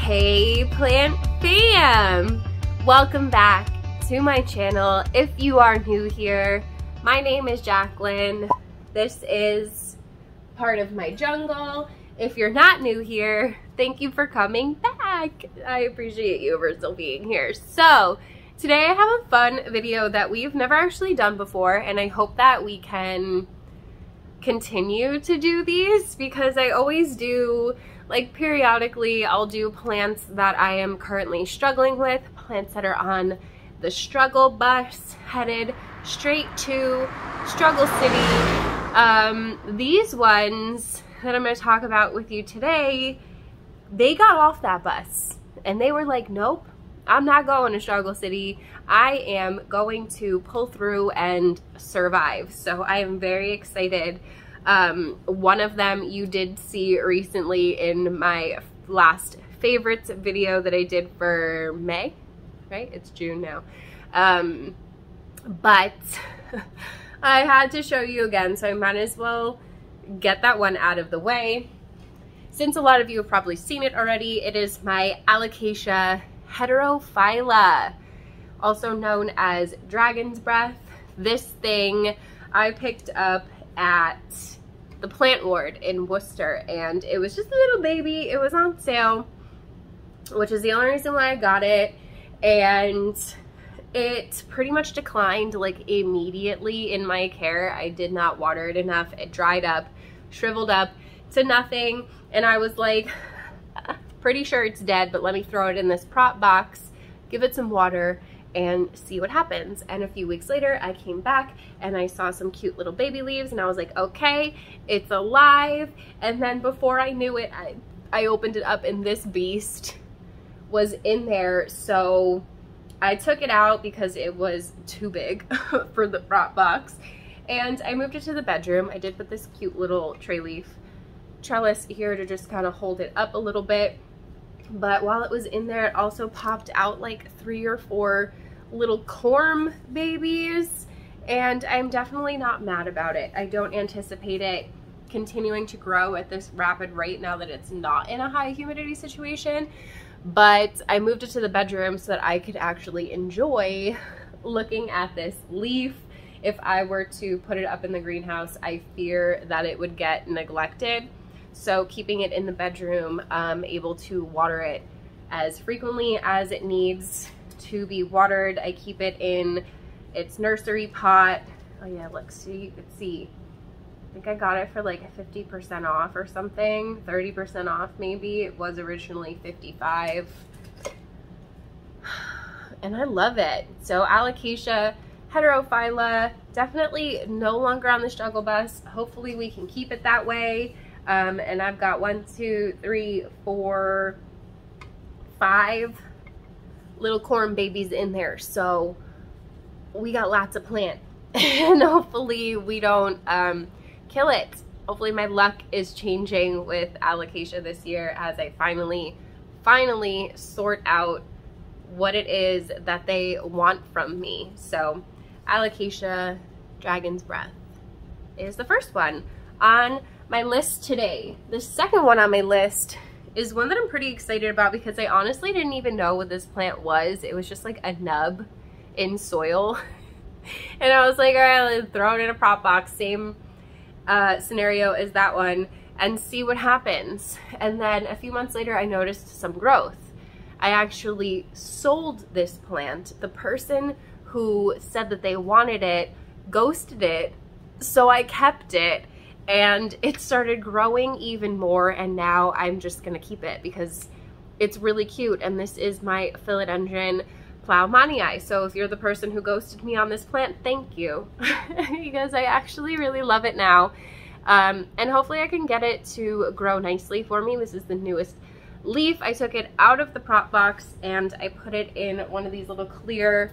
Hey plant fam! Welcome back to my channel. If you are new here, my name is Jacqueline. This is part of my jungle. If you're not new here, thank you for coming back. I appreciate you for still being here. So today I have a fun video that we've never actually done before, and I hope that we can continue to do these because I always do, like periodically I'll do plants that I am currently struggling with, plants that are on the struggle bus headed straight to Struggle City. These ones that I'm going to talk about with you today, they got off that bus and they were like, nope, I'm not going to Struggle City. I am going to pull through and survive. So I am very excited. One of them you did see recently in my last favorites video that I did for May, right? It's June now. But I had to show you again, so I might as well get that one out of the way. Since a lot of you have probably seen it already, it is my Alocasia heterophylla, also known as dragon's breath. This thing I picked up at the plant ward in Worcester, and it was just a little baby. It was on sale, which is the only reason why I got it, and it pretty much declined like immediately in my care. I did not water it enough. It dried up, shriveled up to nothing, and I was like, pretty sure it's dead, but let me throw it in this prop box, give it some water, and see what happens. And a few weeks later I came back and I saw some cute little baby leaves, and I was like, okay, it's alive. And then before I knew it, I opened it up and this beast was in there. So I took it out because it was too big for the prop box, and I moved it to the bedroom. I did put this cute little trellis here to just kind of hold it up a little bit. But while it was in there, it also popped out like 3 or 4 little corm babies, and I'm definitely not mad about it. I don't anticipate it continuing to grow at this rapid rate now that it's not in a high humidity situation, but I moved it to the bedroom so that I could actually enjoy looking at this leaf. If I were to put it up in the greenhouse, I fear that it would get neglected. So keeping it in the bedroom, able to water it as frequently as it needs to be watered. I keep it in its nursery pot. Oh yeah, look, so you could see. I think I got it for like 50% off or something, 30% off maybe. It was originally 55. And I love it. So Alocasia heterophylla, definitely no longer on the struggle bus. Hopefully we can keep it that way. And I've got 1, 2, 3, 4, 5 little corm babies in there, so we got lots of plant. And hopefully we don't kill it. Hopefully my luck is changing with Alocasia this year as I finally sort out what it is that they want from me. So Alocasia dragon's breath is the first one on my list today. The second one on my list is one that I'm pretty excited about because I honestly didn't even know what this plant was. It was just like a nub in soil. And I was like, all right, let's throw it in a prop box, same scenario as that one, and see what happens. And then a few months later I noticed some growth. I actually sold this plant. The person who said that they wanted it ghosted it, so I kept it. And it started growing even more, and now I'm just gonna keep it because it's really cute. And this is my philodendron Plowmanii. So if you're the person who ghosted me on this plant, thank you. Because I actually really love it now. And hopefully I can get it to grow nicely for me. This is the newest leaf. I took it out of the prop box and I put it in one of these little clear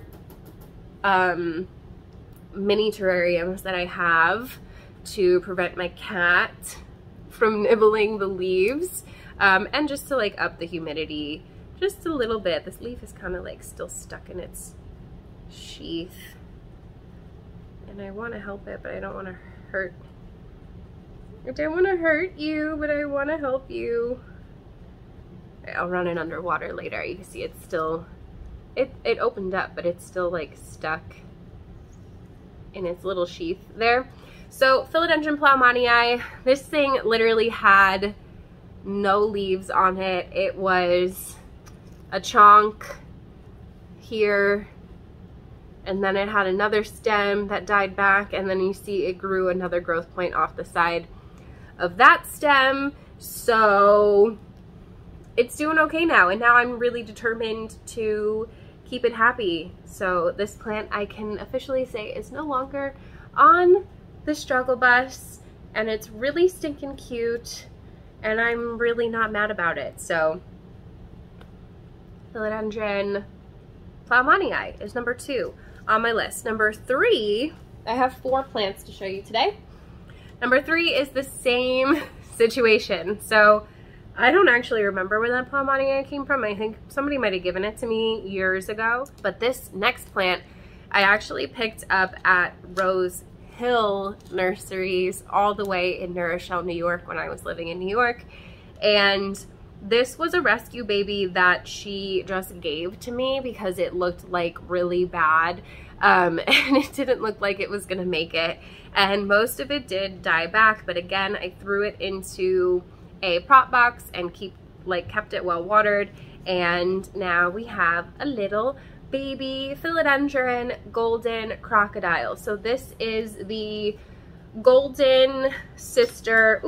mini terrariums that I have to prevent my cat from nibbling the leaves, and just to like up the humidity just a little bit. This leaf is kind of like still stuck in its sheath, and I want to help it, but I don't want to hurt. I don't want to hurt you, but I want to help you. I'll run it underwater later. You can see it's still, it opened up, but it's still like stuck in its little sheath there. So Philodendron Plowmanii, this thing literally had no leaves on it. It was a chonk here, and then it had another stem that died back, and then you see it grew another growth point off the side of that stem. So it's doing okay now, and now I'm really determined to keep it happy. So this plant, I can officially say, is no longer on the struggle bus, and it's really stinking cute, and I'm really not mad about it. So Philodendron Plowmanii is number 2 on my list. Number 3, I have 4 plants to show you today. Number 3 is the same situation. So I don't actually remember where that Plowmanii came from. I think somebody might have given it to me years ago. But this next plant I actually picked up at Rose Hill Nurseries all the way in New Rochelle, New York, when I was living in New York. And this was a rescue baby that she just gave to me because it looked like really bad, and it didn't look like it was gonna make it. And most of it did die back, but again, I threw it into a prop box and kept it well watered, and now we have a little baby Philodendron Golden Crocodile. So this is the golden sister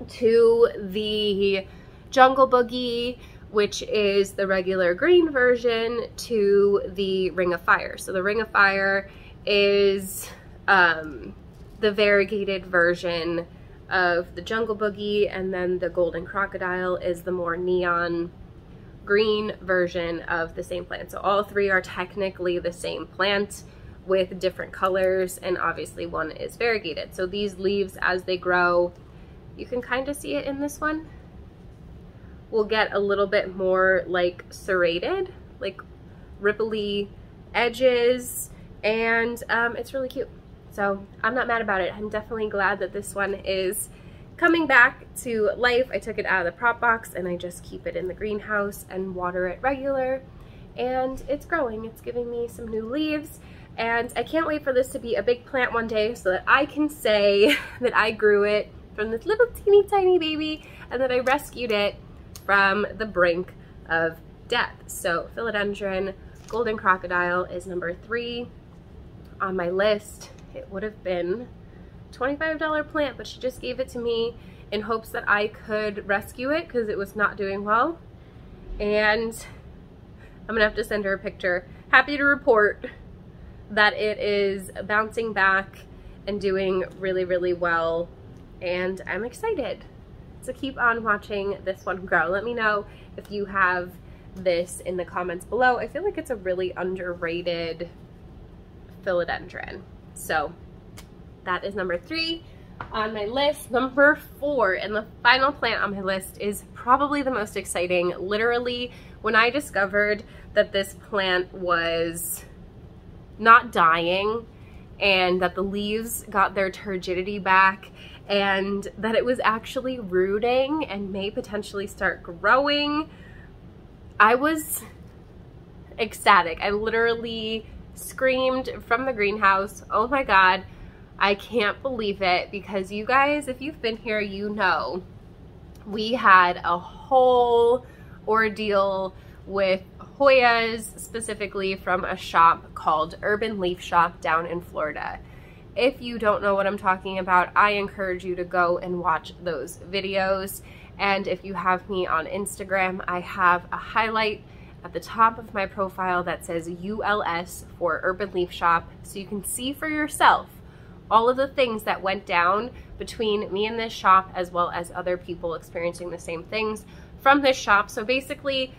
to the Jungle Boogie, which is the regular green version to the Ring of Fire. So the Ring of Fire is the variegated version of the Jungle Boogie, and then the Golden Crocodile is the more neon green version of the same plant. So all 3 are technically the same plant with different colors, and obviously one is variegated. So these leaves, as they grow, you can kind of see it in this one, will get a little bit more like serrated, like ripply edges, and it's really cute. So I'm not mad about it. I'm definitely glad that this one is coming back to life. I took it out of the prop box and I just keep it in the greenhouse and water it regular, and it's growing. It's giving me some new leaves, and I can't wait for this to be a big plant one day so that I can say that I grew it from this little teeny tiny baby and that I rescued it from the brink of death. So Philodendron Golden Crocodile is number 3 on my list. It would have been a $25 plant, but she just gave it to me in hopes that I could rescue it because it was not doing well. And I'm gonna have to send her a picture. Happy to report that it is bouncing back and doing really, really well, and I'm excited to keep on watching this one grow. Let me know if you have this in the comments below. I feel like it's a really underrated philodendron. So that is number 3 on my list. Number 4, and the final plant on my list, is probably the most exciting. Literally, when I discovered that this plant was not dying and that the leaves got their turgidity back and that it was actually rooting and may potentially start growing, I was ecstatic. I literally screamed from the greenhouse, oh my God, I can't believe it. Because you guys, if you've been here, you know we had a whole ordeal with Hoyas, specifically from a shop called Urban Leaf Shop down in Florida. If you don't know what I'm talking about, I encourage you to go and watch those videos. And if you have me on Instagram, I have a highlight at the top of my profile that says ULS for Urban Leaf Shop, so you can see for yourself all of the things that went down between me and this shop, as well as other people experiencing the same things from this shop. So basically,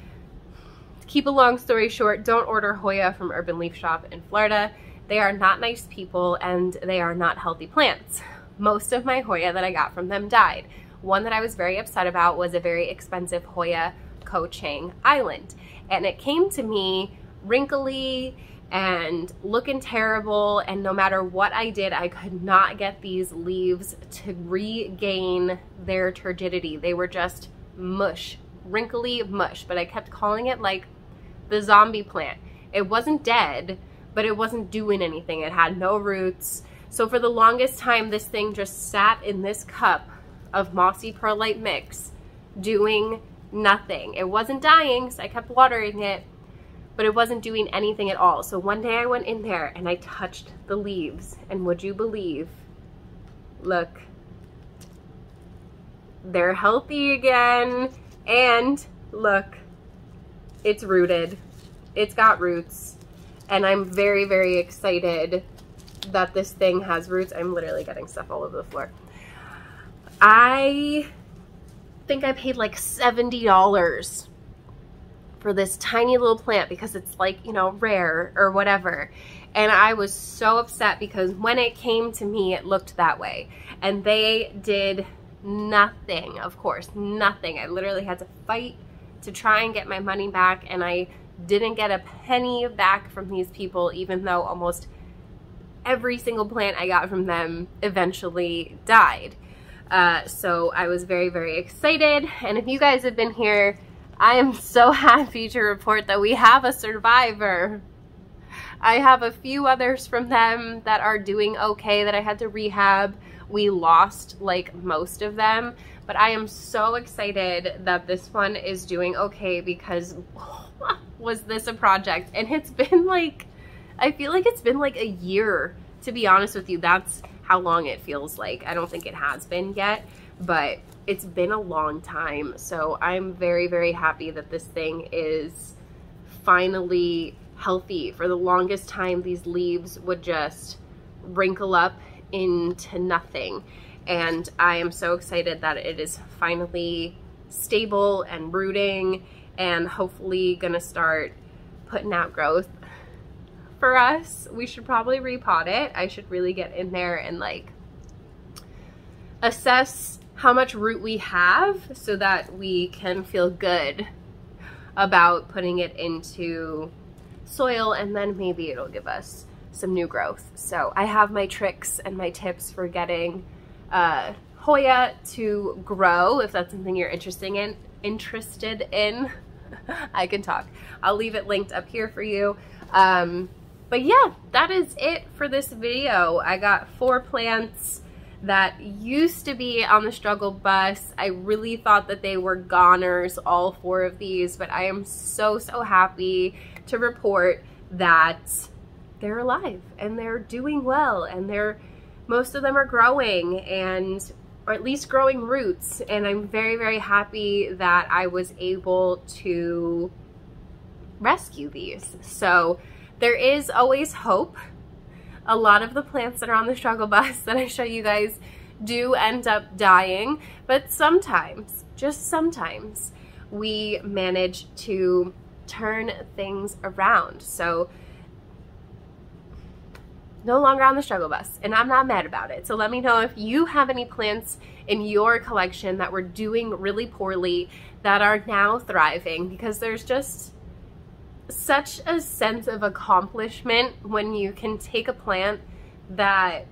to keep a long story short, don't order Hoya from Urban Leaf Shop in Florida. They are not nice people and they are not healthy plants. Most of my Hoya that I got from them died. One that I was very upset about was a very expensive Hoya Koching Island. And it came to me wrinkly and looking terrible, and no matter what I did, I could not get these leaves to regain their turgidity. They were just mush wrinkly mush, but I kept calling it like the zombie plant. It wasn't dead, but it wasn't doing anything. It had no roots. So for the longest time, this thing just sat in this cup of mossy perlite mix doing nothing. It wasn't dying, so I kept watering it, but it wasn't doing anything at all. So one day I went in there and I touched the leaves, and would you believe, look, they're healthy again, and look, it's rooted. It's got roots, and I'm very, very excited that this thing has roots. I'm literally getting stuff all over the floor. I think I paid like $70 for this tiny little plant because it's like, you know, rare or whatever. And I was so upset because when it came to me, it looked that way. And they did nothing, of course, nothing. I literally had to fight to try and get my money back, and I didn't get a penny back from these people, even though almost every single plant I got from them eventually died. So I was very, very excited. And if you guys have been here, I am so happy to report that we have a survivor. I have a few others from them that are doing okay that I had to rehab. We lost like most of them, but I am so excited that this one is doing okay because was this a project? And it's been like, I feel like it's been like a year, to be honest with you. That's how long it feels like. I don't think it has been yet, but it's been a long time. So I'm very, very happy that this thing is finally healthy. For the longest time, these leaves would just wrinkle up into nothing. And I am so excited that it is finally stable and rooting and hopefully gonna start putting out growth for us. We should probably repot it. I should really get in there and like assess how much root we have so that we can feel good about putting it into soil, and then maybe it'll give us some new growth. So I have my tricks and my tips for getting Hoya to grow, if that's something you're interested in. I can talk. I'll leave it linked up here for you. But yeah, that is it for this video. I got 4 plants that used to be on the struggle bus. I really thought that they were goners, all 4 of these, but I am so, so happy to report that they're alive and they're doing well, and most of them are growing, and or at least growing roots, and I'm very, very happy that I was able to rescue these. So there is always hope. A lot of the plants that are on the struggle bus that I show you guys do end up dying, but sometimes, just sometimes, we manage to turn things around. So no longer on the struggle bus, and I'm not mad about it. So let me know if you have any plants in your collection that were doing really poorly that are now thriving, because there's just such a sense of accomplishment when you can take a plant that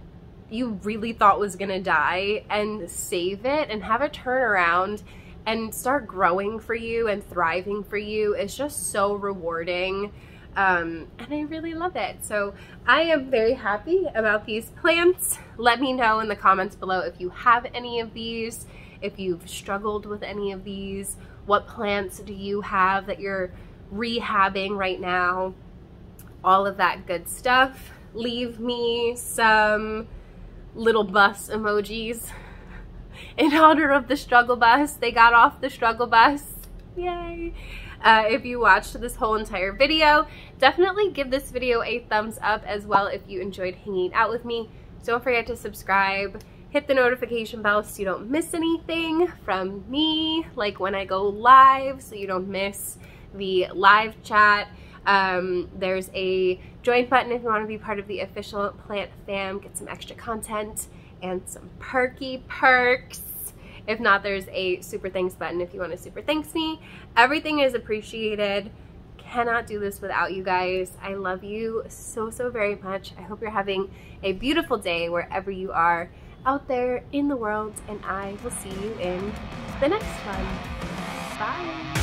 you really thought was gonna die and save it and have it turn around and start growing for you and thriving for you. Is just so rewarding. And I really love it. So I am very happy about these plants. Let me know in the comments below if you have any of these, if you've struggled with any of these, what plants do you have that you're rehabbing right now, all of that good stuff. Leave me some little bus emojis in honor of the struggle bus. They got off the struggle bus. Yay! If you watched this whole entire video, definitely give this video a thumbs up as well if you enjoyed hanging out with me. Don't forget to subscribe, hit the notification bell so you don't miss anything from me, like when I go live, so you don't miss the live chat. There's a join button if you want to be part of the official plant fam, get some extra content and some perky perks. If not, there's a super thanks button if you want to super thanks me. Everything is appreciated. Cannot do this without you guys. I love you so, so very much. I hope you're having a beautiful day wherever you are out there in the world, and I will see you in the next one. Bye. Bye.